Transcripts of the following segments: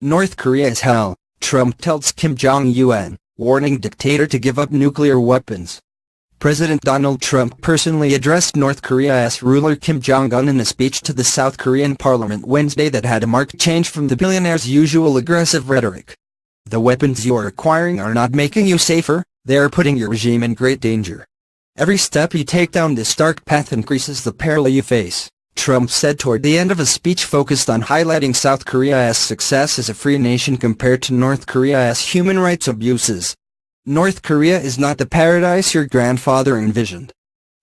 North Korea is hell, Trump tells Kim Jong-un, warning dictator to give up nuclear weapons. President Donald Trump personally addressed North Korea's ruler Kim Jong-un in a speech to the South Korean parliament Wednesday that had a marked change from the billionaire's usual aggressive rhetoric. "The weapons you are acquiring are not making you safer, they are putting your regime in great danger. Every step you take down this dark path increases the peril you face," Trump said toward the end of a speech focused on highlighting South Korea's success as a free nation compared to North Korea's human rights abuses. "North Korea is not the paradise your grandfather envisioned.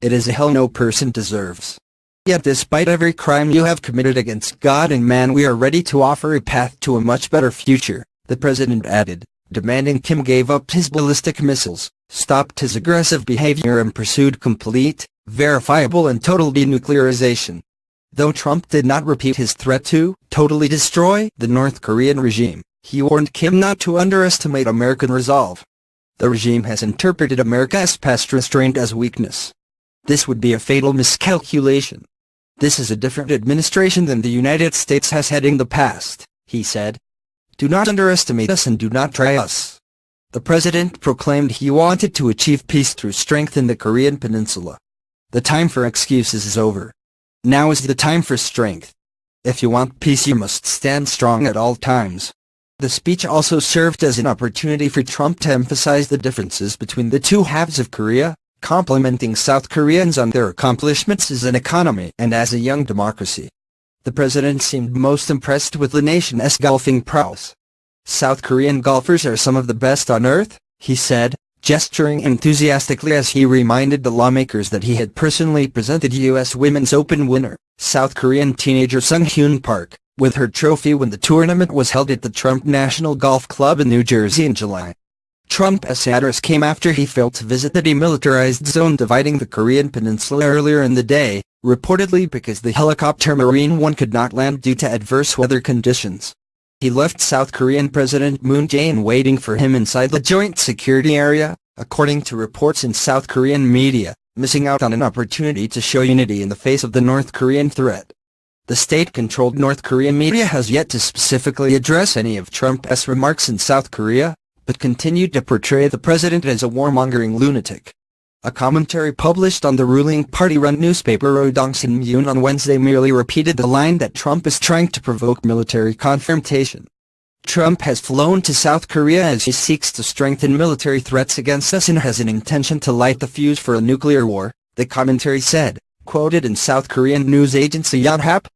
It is a hell no person deserves. Yet despite every crime you have committed against God and man, we are ready to offer a path to a much better future," the president added, demanding Kim gave up his ballistic missiles, stopped his aggressive behavior and pursued complete, verifiable and total denuclearization. Though Trump did not repeat his threat to totally destroy the North Korean regime, he warned Kim not to underestimate American resolve. "The regime has interpreted America's past restraint as weakness. This would be a fatal miscalculation. This is a different administration than the United States has had in the past," he said. "Do not underestimate us and do not try us." The president proclaimed he wanted to achieve peace through strength in the Korean peninsula. "The time for excuses is over. Now is the time for strength. If you want peace, you must stand strong at all times." The speech also served as an opportunity for Trump to emphasize the differences between the two halves of Korea, complimenting South Koreans on their accomplishments as an economy and as a young democracy. The president seemed most impressed with the nation's golfing prowess. "South Korean golfers are some of the best on earth," he said, gesturing enthusiastically as he reminded the lawmakers that he had personally presented U.S. Women's Open winner, South Korean teenager Sung Hyun Park, with her trophy when the tournament was held at the Trump National Golf Club in New Jersey in July. Trump's address came after he failed to visit the demilitarized zone dividing the Korean peninsula earlier in the day, reportedly because the helicopter Marine One could not land due to adverse weather conditions. He left South Korean President Moon Jae-in waiting for him inside the joint security area, according to reports in South Korean media, missing out on an opportunity to show unity in the face of the North Korean threat. The state-controlled North Korean media has yet to specifically address any of Trump's remarks in South Korea, but continued to portray the president as a warmongering lunatic. A commentary published on the ruling party-run newspaper Rodong Sinmun on Wednesday merely repeated the line that Trump is trying to provoke military confrontation. "Trump has flown to South Korea as he seeks to strengthen military threats against us and has an intention to light the fuse for a nuclear war," the commentary said, quoted in South Korean news agency Yonhap.